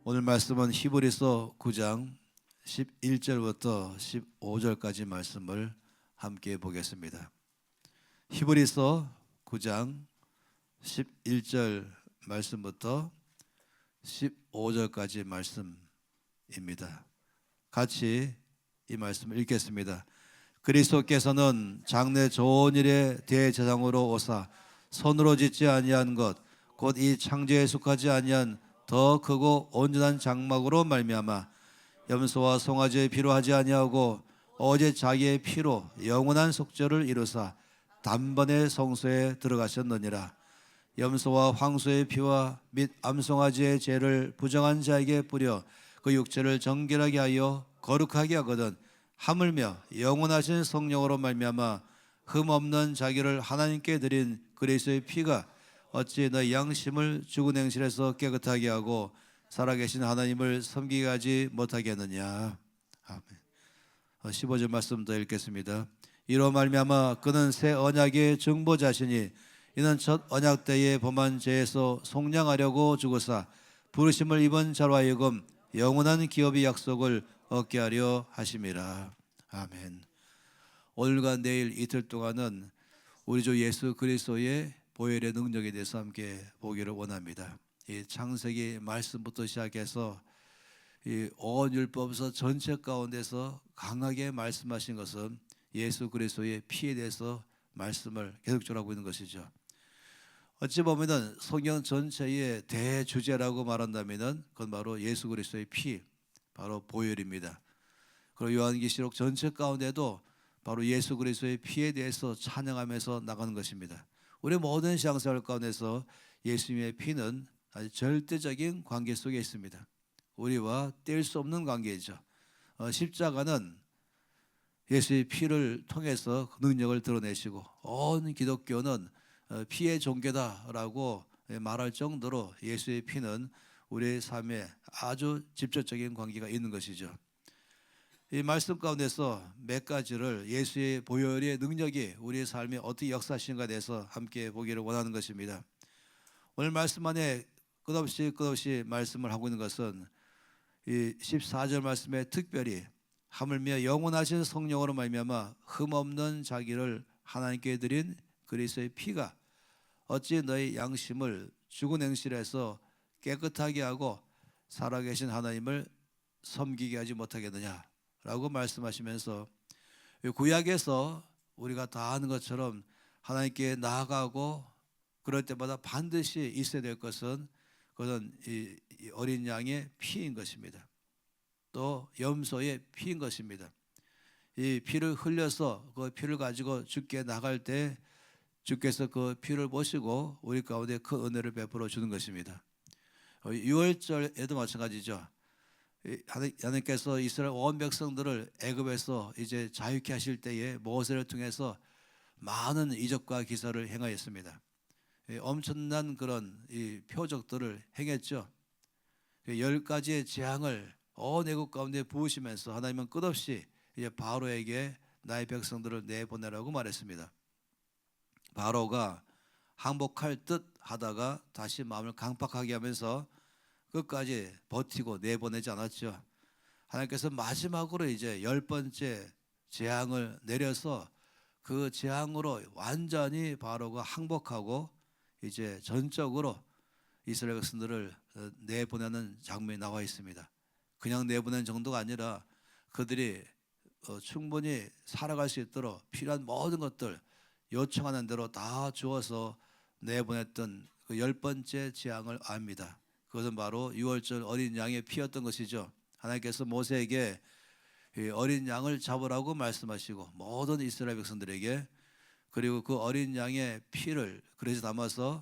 오늘 말씀은 히브리서 9장 11절부터 15절까지 말씀을 함께 보겠습니다. 히브리서 9장 11절 말씀부터 15절까지 말씀입니다. 같이 이 말씀을 읽겠습니다. 그리스도께서는 장래 좋은 일에 대제사장으로 오사 손으로 짓지 아니한 것 곧 이 창조에 속하지 아니한 더 크고 온전한 장막으로 말미암아 염소와 송아지의 피로 하지 아니하고 오직 자기의 피로 영원한 속죄를 이루사 단번에 성소에 들어가셨느니라. 염소와 황소의 피와 및 암송아지의 죄를 부정한 자에게 뿌려 그 육체를 정결하게 하여 거룩하게 하거든 하물며 영원하신 성령으로 말미암아 흠 없는 자기를 하나님께 드린 그리스도의 피가 어찌 너희 양심을 죽은 행실에서 깨끗하게 하고 살아계신 하나님을 섬기게 하지 못하게 하느냐. 아멘. 15절 말씀 더 읽겠습니다. 이로 말미암아 그는 새 언약의 증보자시니 이는 첫 언약 때에 범한 죄에서 속량하려고 죽으사 부르심을 입은 자로 하여금 영원한 기업의 약속을 얻게 하려 하심이라. 아멘. 오늘과 내일 이틀 동안은 우리 주 예수 그리스도의 보혈의 능력에 대해서 함께 보기를 원합니다. 이 창세기 말씀부터 시작해서 이 온 율법서 전체 가운데서 강하게 말씀하신 것은 예수 그리스도의 피에 대해서 말씀을 계속적으로 하고 있는 것이죠. 어찌 보면은 성경 전체의 대주제라고 말한다면은 그건 바로 예수 그리스도의 피, 바로 보혈입니다. 그리고 요한계시록 전체 가운데도 바로 예수 그리스도의 피에 대해서 찬양하면서 나가는 것입니다. 우리 모든 신앙생활 가운데서 예수님의 피는 아주 절대적인 관계 속에 있습니다. 우리와 뗄 수 없는 관계이죠. 십자가는 예수의 피를 통해서 능력을 드러내시고 온 기독교는 피의 종교다라고 말할 정도로 예수의 피는 우리의 삶에 아주 직접적인 관계가 있는 것이죠. 이 말씀 가운데서 몇 가지를 예수의 보혈의 능력이 우리의 삶에 어떻게 역사하시는가에 대해서 함께 보기를 원하는 것입니다. 오늘 말씀 안에 끝없이 말씀을 하고 있는 것은 이 14절 말씀에 특별히 하물며 영원하신 성령으로 말미암아 흠없는 자기를 하나님께 드린 그리스도의 피가 어찌 너희 양심을 죽은 행실에서 깨끗하게 하고 살아계신 하나님을 섬기게 하지 못하겠느냐 라고 말씀하시면서 구약에서 우리가 다 아는 것처럼 하나님께 나아가고 그럴 때마다 반드시 있어야 될 것은 그것은 이 어린 양의 피인 것입니다. 또 염소의 피인 것입니다. 이 피를 흘려서 그 피를 가지고 주께 나갈 때 주께서 그 피를 보시고 우리 가운데 그 은혜를 베풀어 주는 것입니다. 유월절에도 마찬가지죠. 하나님께서 이스라엘 온 백성들을 애굽에서 이제 자유케 하실 때에 모세를 통해서 많은 이적과 기사를 행하였습니다. 엄청난 그런 이 표적들을 행했죠. 10가지의 재앙을 온 애굽 가운데 부으시면서 하나님은 끝없이 이제 바로에게 나의 백성들을 내보내라고 말했습니다. 바로가 항복할 듯 하다가 다시 마음을 강팍하게 하면서 끝까지 버티고 내보내지 않았죠. 하나님께서 마지막으로 이제 10번째 재앙을 내려서 그 재앙으로 완전히 바로가 항복하고 이제 전적으로 이스라엘 백성들을 내보내는 장면이 나와 있습니다. 그냥 내보내는 정도가 아니라 그들이 충분히 살아갈 수 있도록 필요한 모든 것들 요청하는 대로 다 주어서 내보냈던 그 10번째 재앙을 압니다. 그것은 바로 유월절 어린 양의 피였던 것이죠. 하나님께서 모세에게 어린 양을 잡으라고 말씀하시고 모든 이스라엘 백성들에게 그리고 그 어린 양의 피를 그릇에 담아서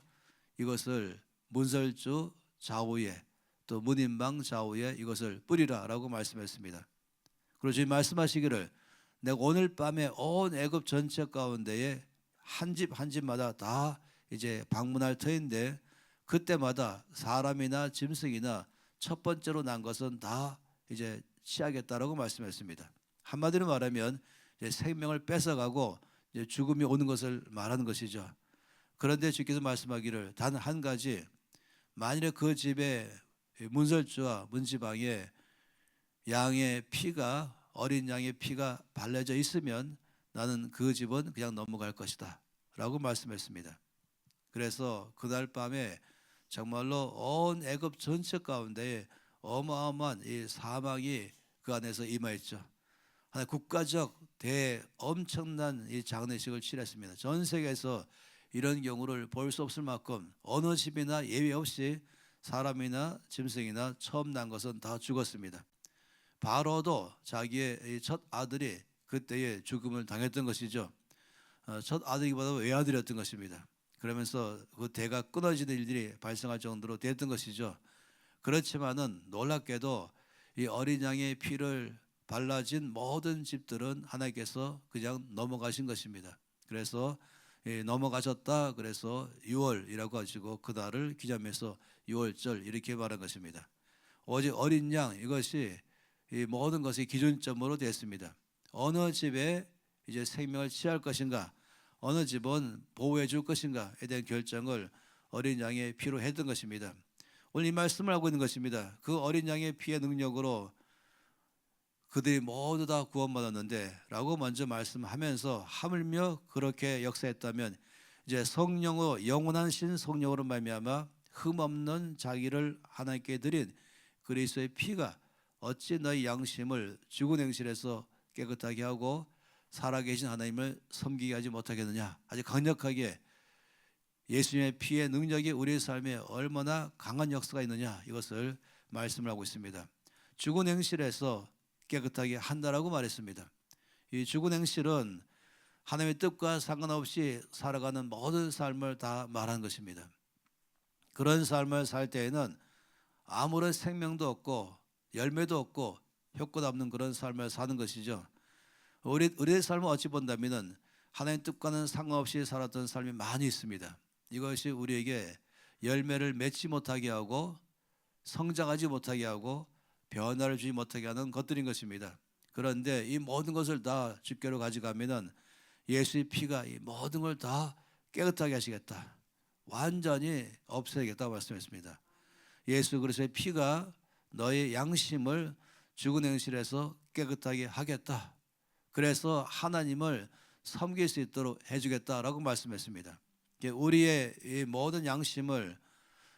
이것을 문설주 좌우에 또 문인방 좌우에 이것을 뿌리라라고 말씀했습니다. 그리고 주님 말씀하시기를 내가 오늘 밤에 온 애굽 전체 가운데에 한 집 한 집마다 다 이제 방문할 터인데 그때마다 사람이나 짐승이나 첫 번째로 난 것은 다 이제 취하겠다라고 말씀했습니다. 한마디로 말하면 이제 생명을 뺏어가고 이제 죽음이 오는 것을 말하는 것이죠. 그런데 주께서 말씀하기를 단 한 가지 만일에 그 집에 문설주와 문지방에 양의 피가, 어린 양의 피가 발라져 있으면 나는 그 집은 그냥 넘어갈 것이다 라고 말씀했습니다. 그래서 그날 밤에 정말로 온 애굽 전체 가운데 어마어마한 이 사망이 그 안에서 임하였죠. 하나의 국가적 엄청난 이 장례식을 치렀습니다. 전 세계에서 이런 경우를 볼 수 없을 만큼 어느 집이나 예외 없이 사람이나 짐승이나 처음 난 것은 다 죽었습니다. 바로도 자기의 첫 아들이 그때의 죽음을 당했던 것이죠. 첫 아들이기보다 외아들이었던 것입니다. 그러면서 그 대가 끊어지는 일들이 발생할 정도로 됐던 것이죠. 그렇지만은 놀랍게도 이 어린 양의 피를 발라진 모든 집들은 하나님께서 그냥 넘어가신 것입니다. 그래서 넘어가셨다. 그래서 6월이라고 하시고 그날을 기념해서 6월절 이렇게 말한 것입니다. 오직 어린 양 이것이 이 모든 것이 기준점으로 됐습니다. 어느 집에 이제 생명을 취할 것인가, 어느 집은 보호해 줄 것인가에 대한 결정을 어린 양의 피로 했던 것입니다. 오늘 이 말씀을 하고 있는 것입니다. 그 어린 양의 피의 능력으로 그들이 모두 다 구원받았는데 라고 먼저 말씀하면서 하물며 그렇게 역사했다면 이제 성령으로 영원한 신 성령으로 말미암아 흠없는 자기를 하나님께 드린 그리스도의 피가 어찌 너희 양심을 죽은 행실에서 깨끗하게 하고 살아계신 하나님을 섬기게 하지 못하겠느냐. 아주 강력하게 예수님의 피의 능력이 우리의 삶에 얼마나 강한 역사가 있느냐 이것을 말씀을 하고 있습니다. 죽은 행실에서 깨끗하게 한다라고 말했습니다. 이 죽은 행실은 하나님의 뜻과 상관없이 살아가는 모든 삶을 다 말하는 것입니다. 그런 삶을 살 때에는 아무런 생명도 없고 열매도 없고 효과도 없는 그런 삶을 사는 것이죠. 우리의 삶을 어찌 본다면 하나님의 뜻과는 상관없이 살았던 삶이 많이 있습니다. 이것이 우리에게 열매를 맺지 못하게 하고 성장하지 못하게 하고 변화를 주지 못하게 하는 것들인 것입니다. 그런데 이 모든 것을 다 주께로 가져가면은 예수의 피가 이 모든 걸 다 깨끗하게 하시겠다. 완전히 없애겠다고 말씀했습니다. 예수 그리스도의 피가 너의 양심을 죽은 행실에서 깨끗하게 하겠다. 그래서 하나님을 섬길 수 있도록 해주겠다라고 말씀했습니다. 우리의 이 모든 양심을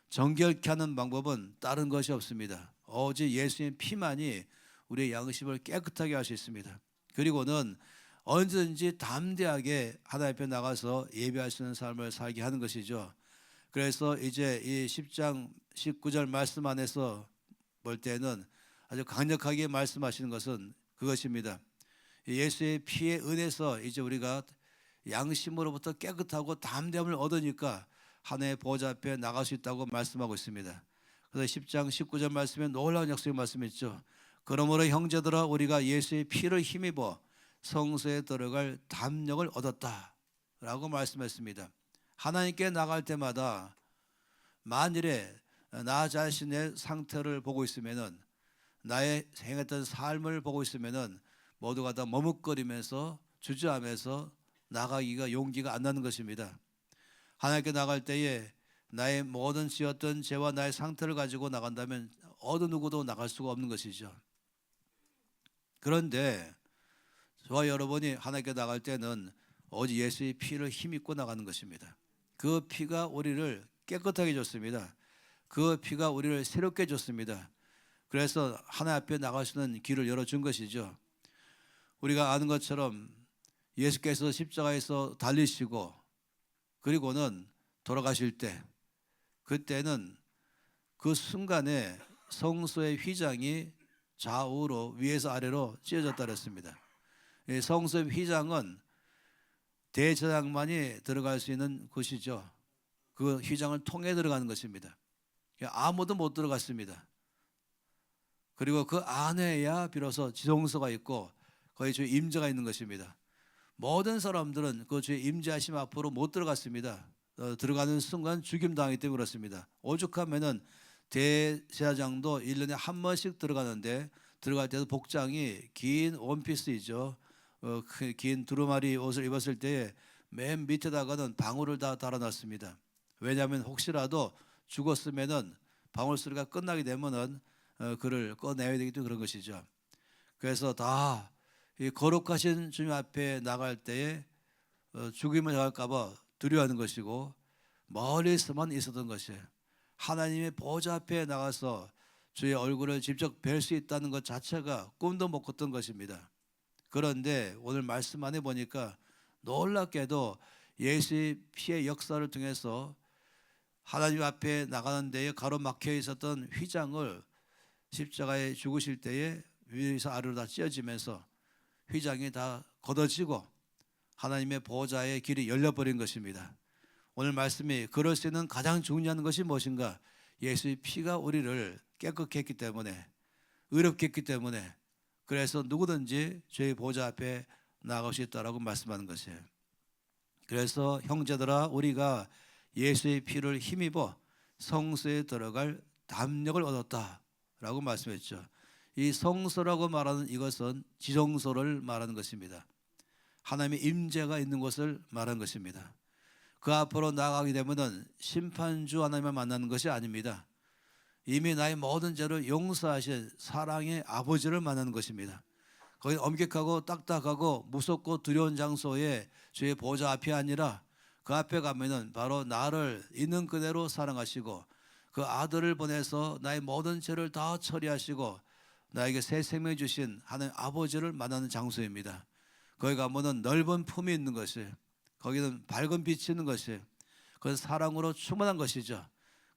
정결케 하는 방법은 다른 것이 없습니다. 오직 예수의 피만이 우리의 양심을 깨끗하게 할 수 있습니다. 그리고는 언제든지 담대하게 하나님 앞에 나가서 예배할 수 있는 삶을 살게 하는 것이죠. 그래서 이제 이 10장 19절 말씀 안에서 볼 때는 아주 강력하게 말씀하시는 것은 그것입니다. 예수의 피의 은혜서 이제 우리가 양심으로부터 깨끗하고 담대함을 얻으니까 하나님의 보좌 앞에 나갈 수 있다고 말씀하고 있습니다. 그래서 10장 19절 말씀에 놀라운 약속의 말씀이 있죠. 그러므로 형제들아 우리가 예수의 피를 힘입어 성소에 들어갈 담력을 얻었다 라고 말씀했습니다. 하나님께 나갈 때마다 만일에 나 자신의 상태를 보고 있으면은 나의 행했던 삶을 보고 있으면은 모두가 다 머뭇거리면서 주저하면서 나가기가 용기가 안 나는 것입니다. 하나님께 나갈 때에 나의 모든 지었던 죄와 나의 상태를 가지고 나간다면 어느 누구도 나갈 수가 없는 것이죠. 그런데 저와 여러분이 하나님께 나갈 때는 오직 예수의 피를 힘입고 나가는 것입니다. 그 피가 우리를 깨끗하게 해줬습니다. 그 피가 우리를 새롭게 해줬습니다. 그래서 하나님 앞에 나갈 수 있는 길을 열어준 것이죠. 우리가 아는 것처럼 예수께서 십자가에서 달리시고 그리고는 돌아가실 때 그때는 그 순간에 성소의 휘장이 좌우로 위에서 아래로 찢어졌다 그랬습니다. 성소의 휘장은 대제사장만이 들어갈 수 있는 곳이죠. 그 휘장을 통해 들어가는 것입니다. 아무도 못 들어갔습니다. 그리고 그 안에야 비로소 지성소가 있고 거기 주의 임재가 있는 것입니다. 모든 사람들은 그 주의 임재하심 앞으로 못 들어갔습니다. 들어가는 순간 죽임당하기 때문에 그렇습니다. 오죽하면은 대제사장도 1년에 한 번씩 들어가는데 들어갈 때도 복장이 긴 원피스이죠. 긴 두루마리 옷을 입었을 때에 맨 밑에다가는 방울을 다 달아놨습니다. 왜냐하면 혹시라도 죽었으면은 방울 소리가 끝나게 되면은 그를 꺼내야 되기 때문에 그런 것이죠. 그래서 다 이 거룩하신 주님 앞에 나갈 때에 죽임을 당할까봐 두려워하는 것이고 멀리서만 있었던 것이에요. 하나님의 보좌 앞에 나가서 주의 얼굴을 직접 뵐 수 있다는 것 자체가 꿈도 못 꿨던 것입니다. 그런데 오늘 말씀 안에 보니까 놀랍게도 예수의 피의 역사를 통해서 하나님 앞에 나가는 데에 가로막혀 있었던 휘장을 십자가에 죽으실 때에 위에서 아래로 다 찢어지면서 휘장이 다 걷어지고 하나님의 보좌의 길이 열려버린 것입니다. 오늘 말씀이 그럴 수 있는 가장 중요한 것이 무엇인가? 예수의 피가 우리를 깨끗게 했기 때문에, 의롭게 했기 때문에, 그래서 누구든지 저희 보좌 앞에 나갈 수 있다라고 말씀하는 것이에요. 그래서 형제들아, 우리가 예수의 피를 힘입어 성소에 들어갈 담력을 얻었다라고 말씀했죠. 이 성소라고 말하는 이것은 지성소를 말하는 것입니다. 하나님의 임재가 있는 곳을 말하는 것입니다. 그 앞으로 나아가게 되면은 심판주 하나님을 만나는 것이 아닙니다. 이미 나의 모든 죄를 용서하신 사랑의 아버지를 만나는 것입니다. 거기 엄격하고 딱딱하고 무섭고 두려운 장소에 주의 보좌 앞이 아니라 그 앞에 가면은 바로 나를 있는 그대로 사랑하시고 그 아들을 보내서 나의 모든 죄를 다 처리하시고 나에게 새 생명 주신 하나님 아버지를 만나는 장소입니다. 거기 가면은 넓은 품이 있는 것이, 거기는 밝은 빛이 있는 것이, 그건 사랑으로 충만한 것이죠.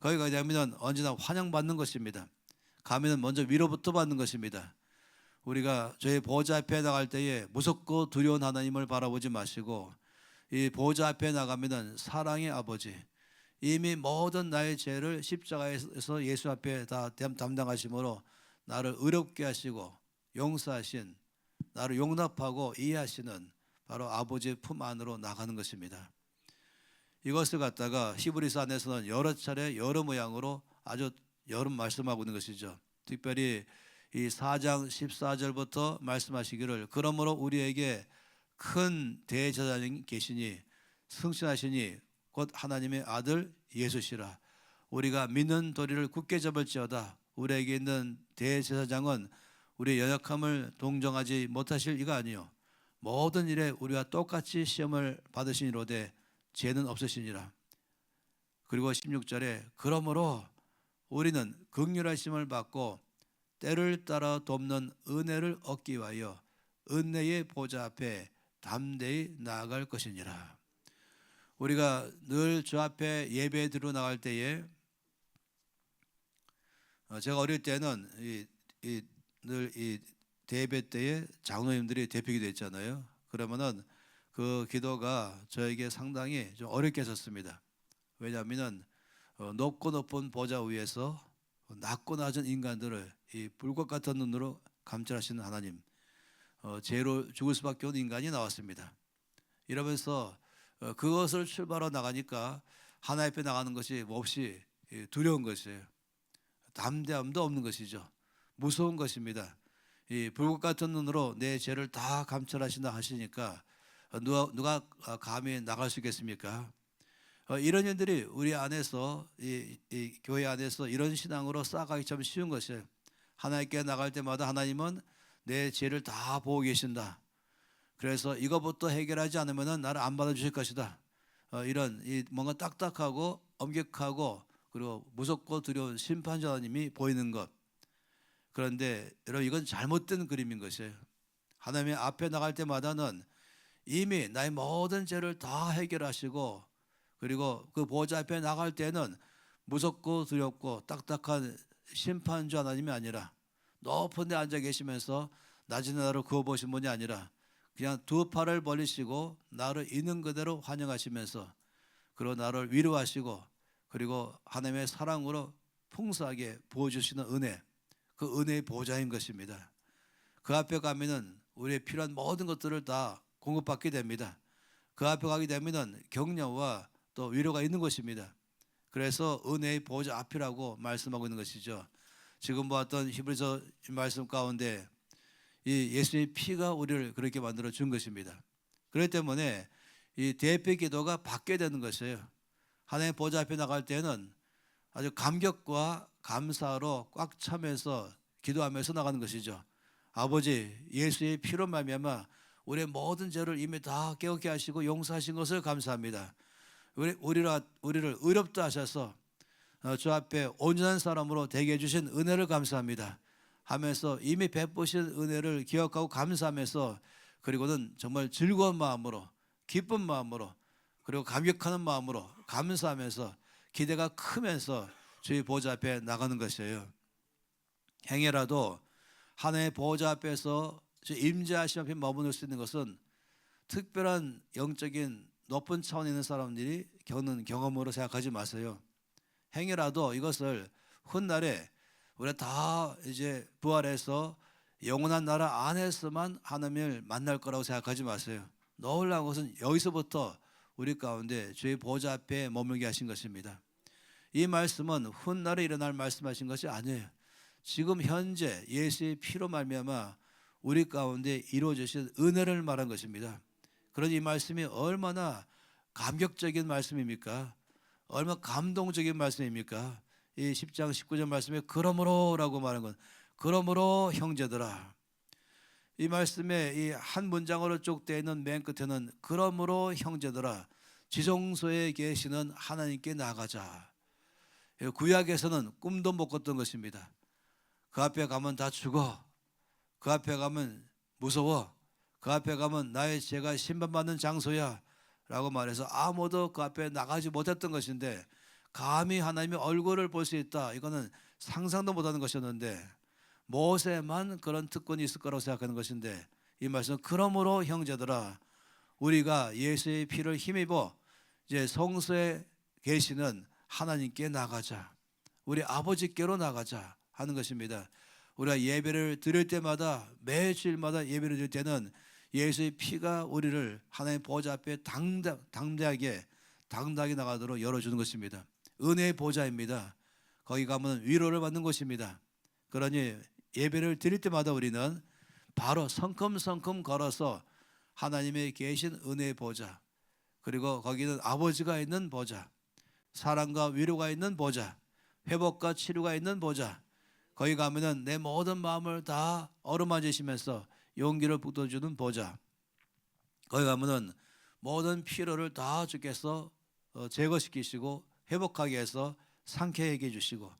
거기 가게 되면 언제나 환영받는 것입니다. 가면은 먼저 위로부터 받는 것입니다. 우리가 저희 보좌 앞에 나갈 때에 무섭고 두려운 하나님을 바라보지 마시고 이 보좌 앞에 나가면은 사랑의 아버지, 이미 모든 나의 죄를 십자가에서 예수 앞에 다 담당하심으로 나를 의롭게 하시고 용서하신, 나를 용납하고 이해하시는 바로 아버지의 품 안으로 나가는 것입니다. 이것을 갖다가 히브리서 안에서는 여러 차례 여러 모양으로 아주 여러 말씀하고 있는 것이죠. 특별히 이 4장 14절부터 말씀하시기를 그러므로 우리에게 큰 대제사장이 계시니 승천하시니 곧 하나님의 아들 예수시라. 우리가 믿는 도리를 굳게 잡을지어다. 우리에게 있는 대제사장은 우리의 연약함을 동정하지 못하실 이가 아니요 모든 일에 우리와 똑같이 시험을 받으시니로되 죄는 없으시니라. 그리고 16절에 그러므로 우리는 긍휼하심을 받고 때를 따라 돕는 은혜를 얻기 위하여 은혜의 보좌 앞에 담대히 나아갈 것이니라. 우리가 늘 주 앞에 예배 드리러 나갈 때에 제가 어릴 때는 늘 이 대예배 때에 장로님들이 대표기도 했잖아요. 그러면은 그 기도가 저에게 상당히 좀 어렵게 했었습니다. 왜냐하면 높고 높은 보좌 위에서 낮고 낮은 인간들을 이 불꽃 같은 눈으로 감찰하시는 하나님, 죄로 죽을 수밖에 없는 인간이 나왔습니다. 이러면서 그것을 출발하러 나가니까 하나님 앞에 나가는 것이 몹시 두려운 것이에요. 담대함도 없는 것이죠. 무서운 것입니다. 이 불꽃 같은 눈으로 내 죄를 다 감찰하신다 하시니까 누가 감히 나갈 수 있겠습니까? 이런 일들이 우리 안에서 이 교회 안에서 이런 신앙으로 쌓아가기 참 쉬운 것이에요. 하나님께 나갈 때마다 하나님은 내 죄를 다 보고 계신다. 그래서 이것부터 해결하지 않으면 나를 안 받아주실 것이다. 이런 뭔가 딱딱하고 엄격하고 그리고 무섭고 두려운 심판자 하나님이 보이는 것. 그런데 여러분 이건 잘못된 그림인 것이에요. 하나님의 앞에 나갈 때마다는 이미 나의 모든 죄를 다 해결하시고 그리고 그 보좌 앞에 나갈 때는 무섭고 두렵고 딱딱한 심판주 하나님이 아니라 높은 데 앉아 계시면서 낮은 나를 그어보신 분이 아니라 그냥 두 팔을 벌리시고 나를 있는 그대로 환영하시면서 그리고 나를 위로하시고 그리고 하나님의 사랑으로 풍성하게 부어주시는 은혜, 그 은혜의 보좌인 것입니다. 그 앞에 가면은 우리의 필요한 모든 것들을 다 공급받게 됩니다. 그 앞에 가게 되면은 격려와 또 위로가 있는 것입니다. 그래서 은혜의 보좌 앞이라고 말씀하고 있는 것이죠. 지금 보았던 히브리서 말씀 가운데 이 예수의 피가 우리를 그렇게 만들어 준 것입니다. 그렇기 때문에 이 대표 기도가 받게 되는 것이에요. 하나님의 보좌 앞에 나갈 때는 아주 감격과 감사로 꽉 차면서 기도하면서 나가는 것이죠. 아버지, 예수의 피로 말미암아 우리의 모든 죄를 이미 다 깨닫게 하시고 용서하신 것을 감사합니다. 우리를 의롭다 하셔서 주 앞에 온전한 사람으로 되게 해주신 은혜를 감사합니다 하면서 이미 베푸신 은혜를 기억하고 감사하면서, 그리고는 정말 즐거운 마음으로, 기쁜 마음으로, 그리고 감격하는 마음으로 감사하면서 기대가 크면서 주의 보좌 앞에 나가는 것이에요. 행여라도 하나님의 보좌 앞에서 임재하심 앞에 머무를 수 있는 것은 특별한 영적인 높은 차원에 있는 사람들이 겪는 경험으로 생각하지 마세요. 행여라도 이것을 훗날에 우리가 다 이제 부활해서 영원한 나라 안에서만 하나님을 만날 거라고 생각하지 마세요. 놀라운 것은 여기서부터 우리 가운데 주의 보좌 앞에 머물게 하신 것입니다. 이 말씀은 훗날에 일어날 말씀하신 것이 아니에요. 지금 현재 예수의 피로 말미암아 우리 가운데 이루어지신 은혜를 말한 것입니다. 그러니 이 말씀이 얼마나 감격적인 말씀입니까? 얼마나 감동적인 말씀입니까? 이 10장 19절 말씀에 그러므로라고 말한 건, 그러므로 형제들아, 이 말씀에 이 한 문장으로 쭉 되어 있는 맨 끝에는 그러므로 형제들아, 지성소에 계시는 하나님께 나가자. 구약에서는 꿈도 못 꿨던 것입니다. 그 앞에 가면 다 죽어. 그 앞에 가면 무서워. 그 앞에 가면 나의 죄가 심판받는 장소야 라고 말해서 아무도 그 앞에 나가지 못했던 것인데, 감히 하나님의 얼굴을 볼 수 있다, 이거는 상상도 못하는 것이었는데 모세만 그런 특권이 있을 거라고 생각하는 것인데, 이 말씀은 그러므로 형제들아, 우리가 예수의 피를 힘입어 이제 성소에 계시는 하나님께 나가자, 우리 아버지께로 나가자 하는 것입니다. 우리가 예배를 드릴 때마다, 매 주일마다 예배를 드릴 때는 예수의 피가 우리를 하나님의 보좌 앞에 당당하게 나가도록 열어주는 것입니다. 은혜의 보좌입니다. 거기 가면 위로를 받는 곳입니다. 그러니 예배를 드릴 때마다 우리는 바로 성큼성큼 걸어서 하나님의 계신 은혜의 보좌, 그리고 거기는 아버지가 있는 보좌, 사랑과 위로가 있는 보좌, 회복과 치료가 있는 보좌, 거기 가면은 내 모든 마음을 다 어루만지시면서 용기를 북돋주는 보좌, 거기 가면은 모든 피로를 다 주께서 제거시키시고 회복하게 해서 상쾌하게 해주시고,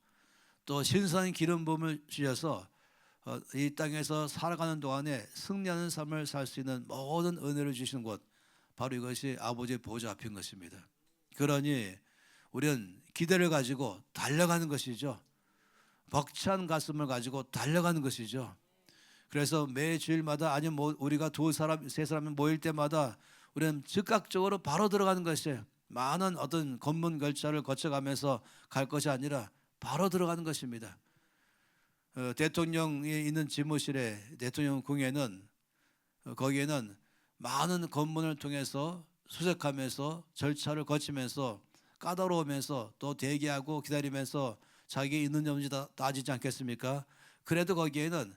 또 신선한 기름 부음을 주셔서 이 땅에서 살아가는 동안에 승리하는 삶을 살 수 있는 모든 은혜를 주시는 곳, 바로 이것이 아버지의 보좌 앞인 것입니다. 그러니 우리는 기대를 가지고 달려가는 것이죠. 벅찬 가슴을 가지고 달려가는 것이죠. 그래서 매 주일마다, 아니면 우리가 두 사람, 세 사람이 모일 때마다 우리는 즉각적으로 바로 들어가는 것이에요. 많은 어떤 검문 결차를 거쳐가면서 갈 것이 아니라 바로 들어가는 것입니다. 대통령이 있는 집무실에, 대통령 궁에는 거기에는 많은 검문을 통해서 수색하면서 절차를 거치면서 까다로우면서 또 대기하고 기다리면서 자기 있는지 없는지 다 따지지 않겠습니까? 그래도 거기에는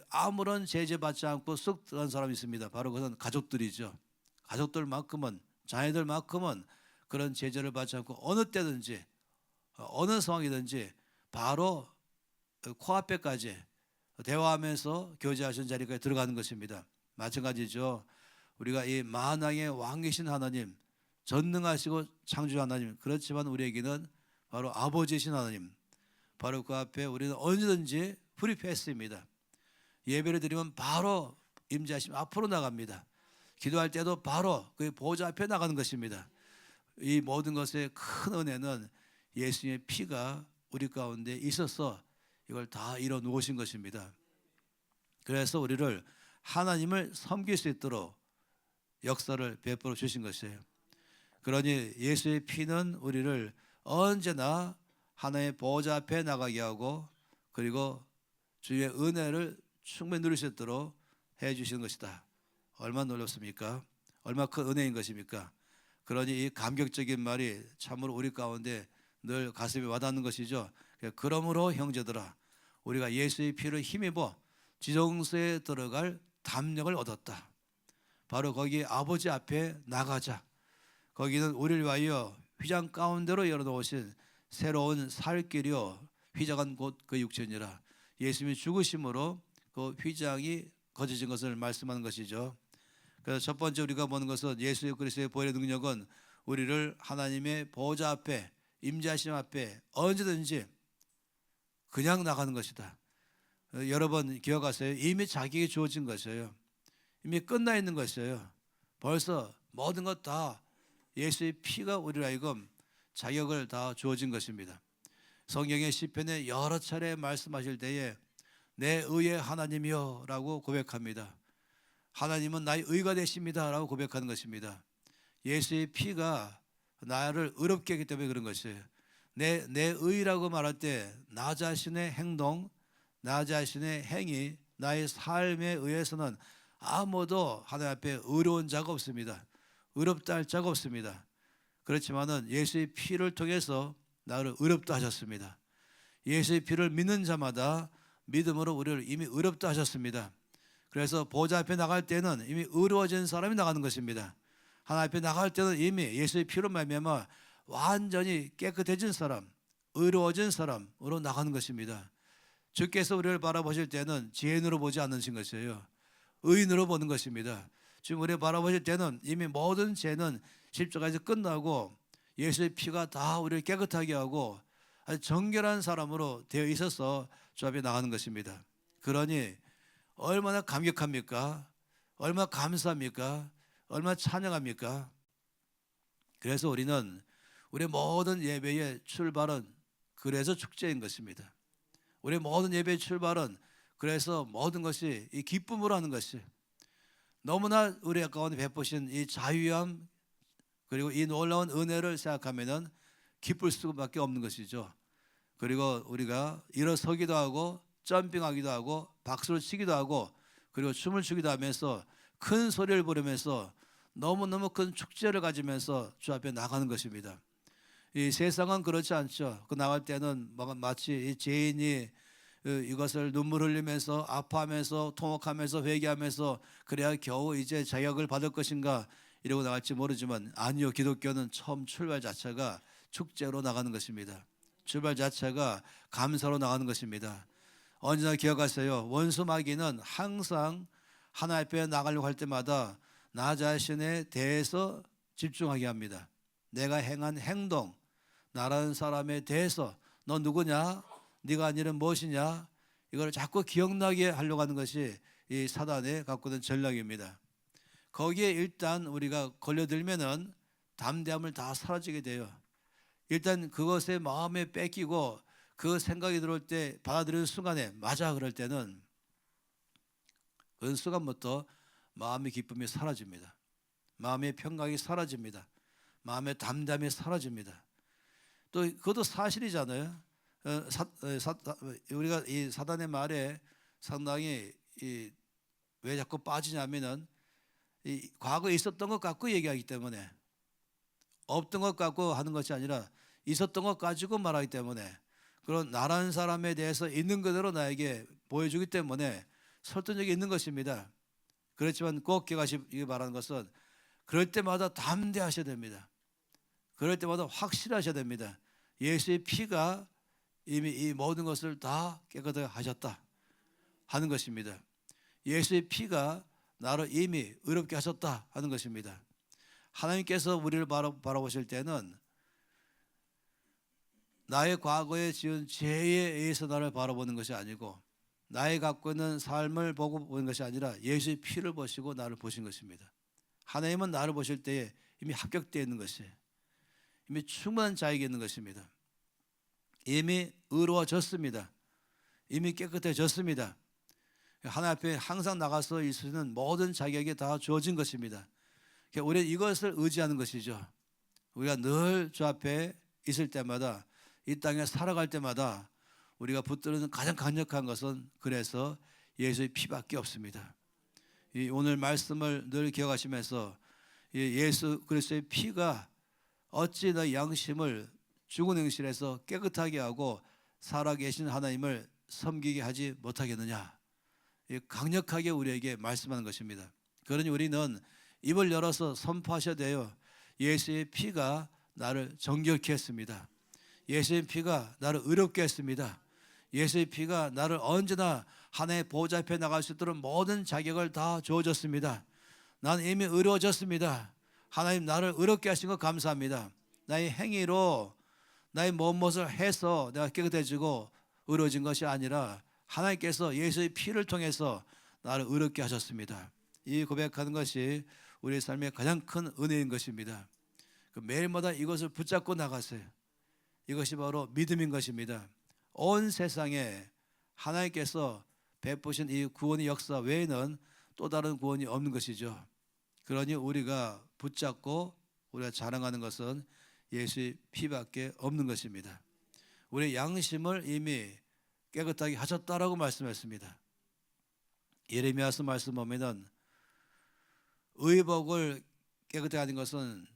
아무런 제재받지 않고 쑥 들어간 사람이 있습니다. 바로 그것은 가족들이죠. 가족들만큼은, 자녀들만큼은 그런 제재를 받지 않고 어느 때든지 어느 상황이든지 바로 코앞에까지 대화하면서 교제하시는 자리까지 들어가는 것입니다. 마찬가지죠. 우리가 이 만왕의 왕이신 하나님, 전능하시고 창조주 하나님, 그렇지만 우리에게는 바로 아버지이신 하나님, 바로 그 앞에 우리는 언제든지 프리패스입니다. 예배를 드리면 바로 임재하시면 앞으로 나갑니다. 기도할 때도 바로 그 보좌 앞에 나가는 것입니다. 이 모든 것의 큰 은혜는 예수님의 피가 우리 가운데 있어서 이걸 다 이뤄 놓으신 것입니다. 그래서 우리를 하나님을 섬길 수 있도록 역사를 베풀어 주신 것이에요. 그러니 예수의 피는 우리를 언제나 하나님의 보좌 앞에 나가게 하고, 그리고 주의 은혜를 충분히 누릴 수 있도록 해 주시는 것이다. 얼마나 놀랍습니까? 얼마나 큰 은혜인 것입니까? 그러니 이 감격적인 말이 참으로 우리 가운데 늘 가슴에 와닿는 것이죠. 그러므로 형제들아, 우리가 예수의 피를 힘입어 지성소에 들어갈 담력을 얻었다. 바로 거기 아버지 앞에 나가자. 거기는 우리를 위하여 휘장 가운데로 열어놓으신 새로운 살 길이요 휘장한 곧 그 육체니라. 예수님이 죽으심으로 그 휘장이 거져진 것을 말씀하는 것이죠. 그래서 첫 번째 우리가 보는 것은 예수 그리스도의 보혈의 능력은 우리를 하나님의 보호자 앞에, 임재하심 앞에 언제든지 그냥 나가는 것이다. 여러 번 기억하세요. 이미 자기에게 주어진 것이에요. 이미 끝나 있는 것이에요. 벌써 모든 것 다 예수의 피가 우리로 하여금 자격을 다 주어진 것입니다. 성경의 시편에 여러 차례 말씀하실 때에 내 의의 하나님이여 라고 고백합니다. 하나님은 나의 의가 되십니다 라고 고백하는 것입니다. 예수의 피가 나를 의롭게 하기 때문에 그런 것이에요. 내 의라고 말할 때 나 자신의 행동, 나 자신의 행위, 나의 삶에 의해서는 아무도 하나님 앞에 의로운 자가 없습니다. 의롭다 할 자가 없습니다. 그렇지만은 예수의 피를 통해서 나를 의롭다 하셨습니다. 예수의 피를 믿는 자마다 믿음으로 우리를 이미 의롭다 하셨습니다. 그래서 보좌 앞에 나갈 때는 이미 의로워진 사람이 나가는 것입니다. 하나님 앞에 나갈 때는 이미 예수의 피로 말미암아 완전히 깨끗해진 사람, 의로워진 사람으로 나가는 것입니다. 주께서 우리를 바라보실 때는 죄인으로 보지 않으신 것이에요. 의인으로 보는 것입니다. 지금 우리를 바라보실 때는 이미 모든 죄는 십자가에서 끝나고 예수의 피가 다 우리를 깨끗하게 하고 아주 정결한 사람으로 되어 있어서 주 앞에 나가는 것입니다. 그러니 얼마나 감격합니까? 얼마나 감사합니까? 얼마나 찬양합니까? 그래서 우리는 우리의 모든 예배의 출발은 그래서 축제인 것입니다. 우리의 모든 예배의 출발은 그래서 모든 것이 이 기쁨으로 하는 것이 너무나 우리 가운데 베푸신 이 자유함 그리고 이 놀라운 은혜를 생각하면은 기쁠 수밖에 없는 것이죠. 그리고 우리가 일어서기도 하고 점핑하기도 하고 박수를 치기도 하고 그리고 춤을 추기도 하면서 큰 소리를 부르면서 너무너무 큰 축제를 가지면서 주 앞에 나가는 것입니다. 이 세상은 그렇지 않죠. 그 나갈 때는 마치 이 죄인이 이것을 눈물 흘리면서 아파하면서 통곡하면서 회개하면서 그래야 겨우 이제 자격을 받을 것인가 이러고 나갈지 모르지만 아니요. 기독교는 처음 출발 자체가 축제로 나가는 것입니다. 출발 자체가 감사로 나가는 것입니다. 언제나 기억하세요. 원수 마귀는 항상 하나님 앞에 나가려고 할 때마다 나 자신에 대해서 집중하게 합니다. 내가 행한 행동, 나라는 사람에 대해서 너 누구냐? 네가 한 일은 무엇이냐? 이걸 자꾸 기억나게 하려고 하는 것이 이 사단의 갖고 있는 전략입니다. 거기에 일단 우리가 걸려들면은 담대함을 다 사라지게 돼요. 일단 그것에 마음에 뺏기고 그 생각이 들어올 때 받아들이는 순간에 맞아 그럴 때는 그 순간부터 마음의 기쁨이 사라집니다. 마음의 평강이 사라집니다. 마음의 담담이 사라집니다. 또 그것도 사실이잖아요. 우리가 이 사단의 말에 상당히 왜 자꾸 빠지냐면은 이 과거에 있었던 것 갖고 얘기하기 때문에 없던 것 갖고 하는 것이 아니라 있었던 것 가지고 말하기 때문에 그런 나라는 사람에 대해서 있는 그대로 나에게 보여주기 때문에 설득력이 있는 것입니다. 그렇지만 꼭 기억하시기 바라는 것은 그럴 때마다 담대하셔야 됩니다. 그럴 때마다 확실하셔야 됩니다. 예수의 피가 이미 이 모든 것을 다 깨끗하게 하셨다 하는 것입니다. 예수의 피가 나를 이미 의롭게 하셨다 하는 것입니다. 하나님께서 우리를 바라보실 때는 나의 과거에 지은 죄에 의해서 나를 바라보는 것이 아니고 나의 갖고 있는 삶을 보고 보는 것이 아니라 예수의 피를 보시고 나를 보신 것입니다. 하나님은 나를 보실 때에 이미 합격되어 있는 것이에요. 이미 충분한 자에게 있는 것입니다. 이미 의로워졌습니다. 이미 깨끗해졌습니다. 하나님 앞에 항상 나가서 있을 수 있는 모든 자격이 다 주어진 것입니다. 우리는 이것을 의지하는 것이죠. 우리가 늘 주 앞에 있을 때마다 이 땅에 살아갈 때마다 우리가 붙들는 가장 강력한 것은 그래서 예수의 피밖에 없습니다. 오늘 말씀을 늘 기억하시면서 예수 그리스도의 피가 어찌 너희 양심을 죽은 행실에서 깨끗하게 하고 살아계신 하나님을 섬기게 하지 못하겠느냐. 강력하게 우리에게 말씀하는 것입니다. 그러니 우리는 입을 열어서 선포하셔야 돼요. 예수의 피가 나를 정결케 했습니다. 예수의 피가 나를 의롭게 했습니다. 예수의 피가 나를 언제나 하나님의 보좌 앞에 나갈 수 있도록 모든 자격을 다 주어줬습니다. 나는 이미 의로워졌습니다. 하나님 나를 의롭게 하신 것 감사합니다. 나의 행위로 나의 무엇을 해서 내가 깨끗해지고 의로워진 것이 아니라 하나님께서 예수의 피를 통해서 나를 의롭게 하셨습니다. 이 고백하는 것이 우리 삶의 가장 큰 은혜인 것입니다. 매일마다 이것을 붙잡고 나가세요. 이것이 바로 믿음인 것입니다. 온 세상에 하나님께서 베푸신 이 구원의 역사 외에는 또 다른 구원이 없는 것이죠. 그러니 우리가 붙잡고 우리가 자랑하는 것은 예수의 피밖에 없는 것입니다. 우리의 양심을 이미 깨끗하게 하셨다라고 말씀했습니다. 예레미야서 말씀 보면은 의복을 깨끗하게 하는 것은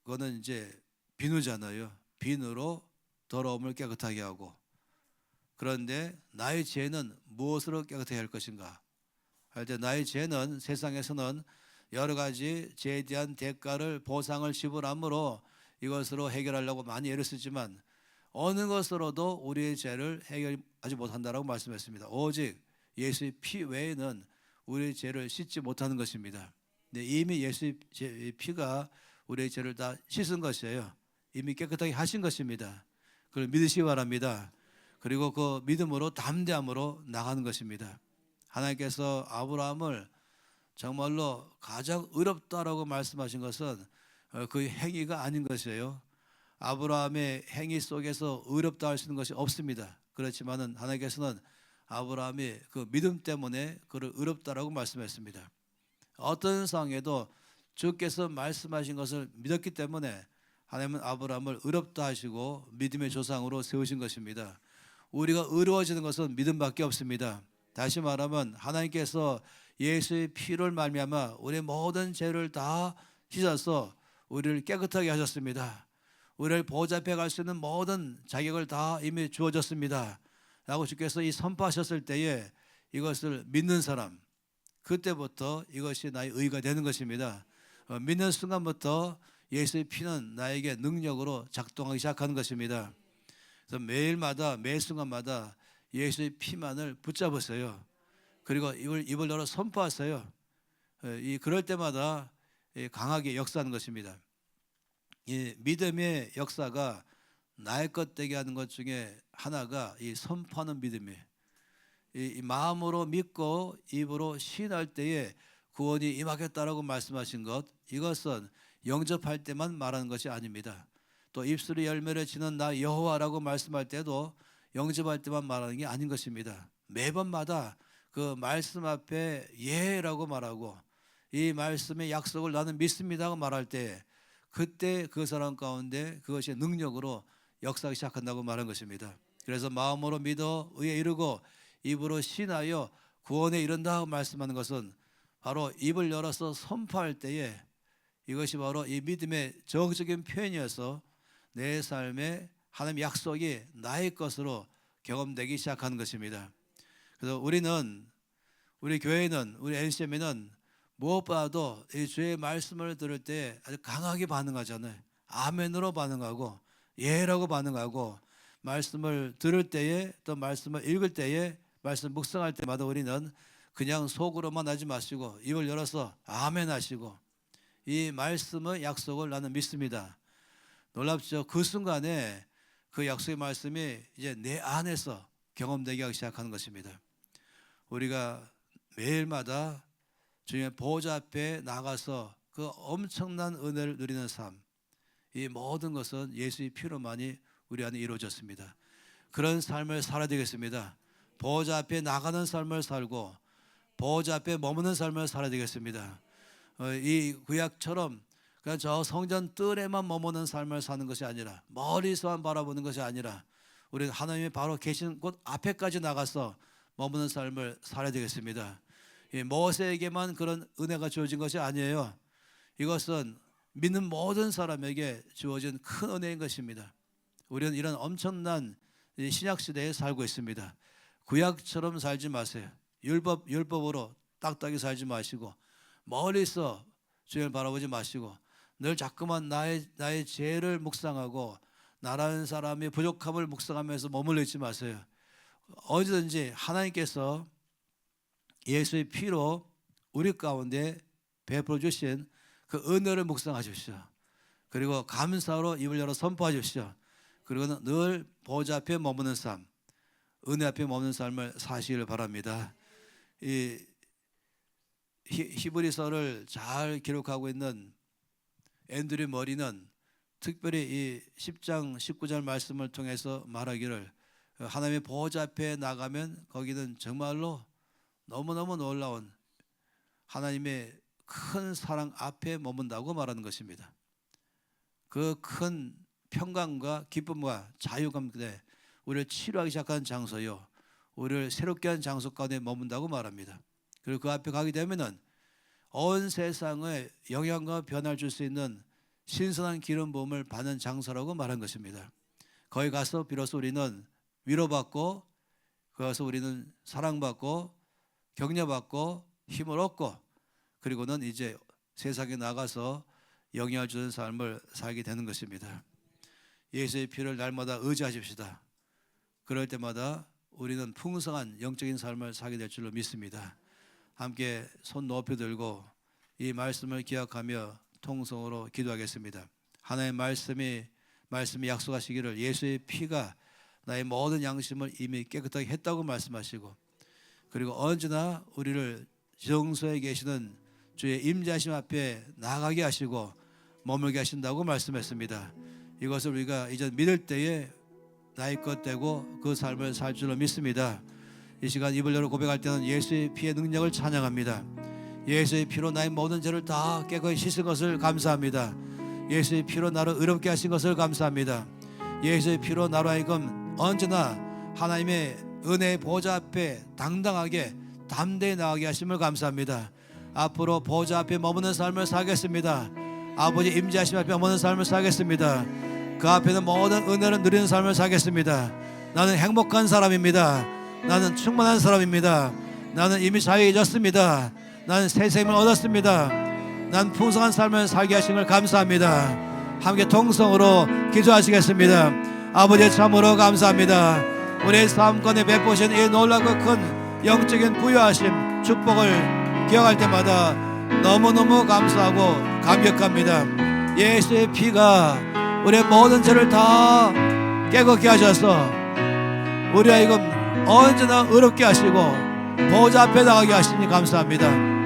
그거는 이제 비누잖아요. 비누로 더러움을 깨끗하게 하고, 그런데 나의 죄는 무엇으로 깨끗하게 할 것인가 할 때 나의 죄는 세상에서는 여러 가지 죄에 대한 대가를 보상을 지불함으로 이것으로 해결하려고 많이 애를 쓰지만 어느 것으로도 우리의 죄를 해결하지 못한다라고 말씀했습니다. 오직 예수의 피 외에는 우리의 죄를 씻지 못하는 것입니다. 근데 이미 예수의 피가 우리의 죄를 다 씻은 것이에요. 이미 깨끗하게 하신 것입니다. 그걸 믿으시기 바랍니다. 그리고 그 믿음으로 담대함으로 나가는 것입니다. 하나님께서 아브라함을 정말로 가장 의롭다라고 말씀하신 것은 그 행위가 아닌 것이에요. 아브라함의 행위 속에서 의롭다 할 수 있는 것이 없습니다. 그렇지만은 하나님께서는 아브라함이 그 믿음 때문에 그를 의롭다라고 말씀했습니다. 어떤 상황에도 주께서 말씀하신 것을 믿었기 때문에 하나님은 아브라함을 의롭다 하시고 믿음의 조상으로 세우신 것입니다. 우리가 의로워지는 것은 믿음밖에 없습니다. 다시 말하면 하나님께서 예수의 피를 말미암아 우리의 모든 죄를 다 씻어서 우리를 깨끗하게 하셨습니다. 우리를 보좌 앞에 갈 수 있는 모든 자격을 다 이미 주어졌습니다 라고 주께서 이 선포하셨을 때에 이것을 믿는 사람, 그때부터 이것이 나의 의가 되는 것입니다. 믿는 순간부터 예수의 피는 나에게 능력으로 작동하기 시작하는 것입니다. 그래서 매일마다 매 순간마다 예수의 피만을 붙잡으세요. 그리고 입을 열어 선포하세요. 그럴 때마다 강하게 역사하는 것입니다. 이 믿음의 역사가 나의 것 되게 하는 것 중에 하나가 이 선포하는 믿음이에요. 이 마음으로 믿고 입으로 시인할 때에 구원이 임하겠다라고 말씀하신 것, 이것은 영접할 때만 말하는 것이 아닙니다. 또 입술이 열매를 지는 나 여호와라고 말씀할 때도 영접할 때만 말하는 게 아닌 것입니다. 매번마다 그 말씀 앞에 예라고 말하고 이 말씀의 약속을 나는 믿습니다고 말할 때 그때 그 사람 가운데 그것이 능력으로 역사하기 시작한다고 말한 것입니다. 그래서 마음으로 믿어 의에 이르고 입으로 신하여 구원에 이른다고 말씀하는 것은 바로 입을 열어서 선포할 때에 이것이 바로 이 믿음의 정적인 표현이어서 내 삶에 하나님의 약속이 나의 것으로 경험되기 시작하는 것입니다. 그래서 우리 교회는, 우리 NCM에는 무엇보다도 이 주의 말씀을 들을 때 아주 강하게 반응하잖아요. 아멘으로 반응하고 예라고 반응하고 말씀을 들을 때에 또 말씀을 읽을 때에 말씀 묵상할 때마다 우리는 그냥 속으로만 하지 마시고 입을 열어서 아멘 하시고 이 말씀의 약속을 나는 믿습니다. 놀랍죠? 그 순간에 그 약속의 말씀이 이제 내 안에서 경험되기 하기 시작하는 것입니다. 우리가 매일마다 주님의 보좌 앞에 나가서 그 엄청난 은혜를 누리는 삶, 이 모든 것은 예수의 피로만이 우리 안에 이루어졌습니다. 그런 삶을 살아야 되겠습니다. 보좌 앞에 나가는 삶을 살고 보좌 앞에 머무는 삶을 살아야 되겠습니다. 이 구약처럼 그냥 저 성전 뜰에만 머무는 삶을 사는 것이 아니라 멀리서만 바라보는 것이 아니라 우리 하나님이 바로 계신 곳 앞에까지 나가서 머무는 삶을 살아야 되겠습니다. 모세에게만 그런 은혜가 주어진 것이 아니에요. 이것은 믿는 모든 사람에게 주어진 큰 은혜인 것입니다. 우리는 이런 엄청난 신약 시대에 살고 있습니다. 구약처럼 살지 마세요. 율법으로 딱딱이 살지 마시고 멀리서 주님을 바라보지 마시고 늘 자꾸만 나의 죄를 묵상하고 나라는 사람이 부족함을 묵상하면서 머물러 있지 마세요. 언제든지 하나님께서 예수의 피로 우리 가운데 베풀어 주신 그 은혜를 묵상하십시오. 그리고 감사로 입을 열어 선포하십시오. 그리고 늘 보좌 앞에 머무는 삶, 은혜 앞에 머무는 삶을 사시길 바랍니다. 이 히브리서를 잘 기록하고 있는 앤드류 머리는 특별히 이 10장 19절 말씀을 통해서 말하기를, 하나님의 보좌 앞에 나가면 거기는 정말로 너무너무 놀라운 하나님의 큰 사랑 앞에 머문다고 말하는 것입니다. 그 큰 평강과 기쁨과 자유감 때 우리를 치료하기 시작한 장소요, 우리를 새롭게 한 장소 가운데 머문다고 말합니다. 그리고 그 앞에 가게 되면은 온 세상에 영향과 변화를 줄 수 있는 신선한 기름 부음을 받는 장소라고 말한 것입니다. 거기 가서 비로소 우리는 위로받고, 거기서 우리는 사랑받고 격려받고 힘을 얻고, 그리고는 이제 세상에 나가서 영향을 주는 삶을 살게 되는 것입니다. 예수의 피를 날마다 의지하십시다. 그럴 때마다 우리는 풍성한 영적인 삶을 살게 될 줄로 믿습니다. 함께 손 높이 들고 이 말씀을 기억하며 통성으로 기도하겠습니다. 하나님의 말씀이 약속하시기를 예수의 피가 나의 모든 양심을 이미 깨끗하게 했다고 말씀하시고, 그리고 언제나 우리를 정소에 계시는 주의 임재하심 앞에 나가게 하시고 머물게 하신다고 말씀했습니다. 이것을 우리가 이제 믿을 때에 나의 것 되고 그 삶을 살 줄로 믿습니다. 이 시간 입을 열어 고백할 때는 예수의 피의 능력을 찬양합니다. 예수의 피로 나의 모든 죄를 다 깨끗이 씻은 것을 감사합니다. 예수의 피로 나를 의롭게 하신 것을 감사합니다. 예수의 피로 나로 하여금 언제나 하나님의 은혜의 보좌 앞에 당당하게 담대히 나가게 하심을 감사합니다. 앞으로 보좌 앞에 머무는 삶을 살겠습니다. 아버지 임재하심 앞에 머무는 삶을 살겠습니다. 그 앞에는 모든 은혜를 누리는 삶을 살겠습니다. 나는 행복한 사람입니다. 나는 충만한 사람입니다. 나는 이미 자유해졌습니다. 나는 새 생명을 얻었습니다. 난 풍성한 삶을 살게 하신 걸 감사합니다. 함께 통성으로 기도하시겠습니다. 아버지 참으로 감사합니다. 우리의 삶 가운데 베푸신 이 놀라고 큰 영적인 부여하심 축복을 기억할 때마다 너무너무 감사하고 감격합니다. 예수의 피가 우리의 모든 죄를 다 깨끗게 하셔서 우리 하여금 언제나 의롭게 하시고 보좌 앞에 나가게 하시니 감사합니다.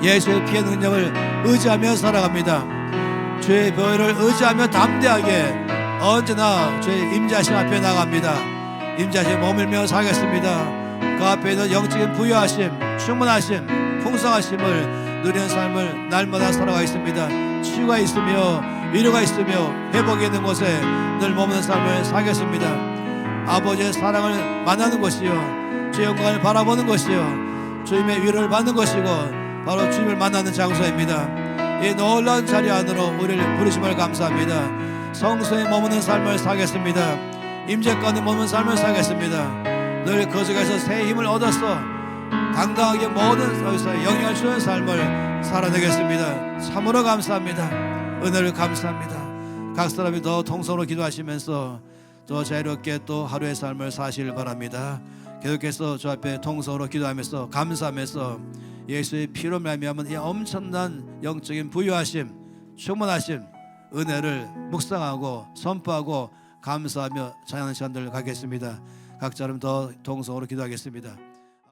예수의 피의 능력을 의지하며 살아갑니다. 주의 보혈을 의지하며 담대하게 언제나 주의 임재하심 앞에 나갑니다. 임재하심 머물며 살겠습니다. 그 앞에는 영적인 부여하심, 충만하심, 풍성하심을 누리는 삶을 날마다 살아가겠습니다. 치유가 있으며 위로가 있으며 회복이 있는 곳에 늘 머무는 삶을 살겠습니다. 아버지의 사랑을 만나는 것이요, 주의 영광을 바라보는 것이요, 주님의 위로를 받는 것이고 바로 주님을 만나는 장소입니다. 이 놀라운 자리 안으로 우리를 부르심을 감사합니다. 성소에 머무는 삶을 살겠습니다. 임재 가운데 머무는 삶을 살겠습니다. 늘 그 속에서 새 힘을 얻어서 당당하게 모든 것에 영향을 주는 삶을 살아내겠습니다. 참으로 감사합니다. 은혜를 감사합니다. 각 사람이 더 통성으로 기도하시면서 더 자유롭게 또 하루의 삶을 사시길 바랍니다. 계속해서 주 앞에 통성으로 기도하면서 감사하면서 예수의 피로 말미암은 이 엄청난 영적인 부유하심, 충만하심, 은혜를 묵상하고 선포하고 감사하며 찬양하는 시간들을 갖겠습니다. 각자는 더 통성으로 기도하겠습니다.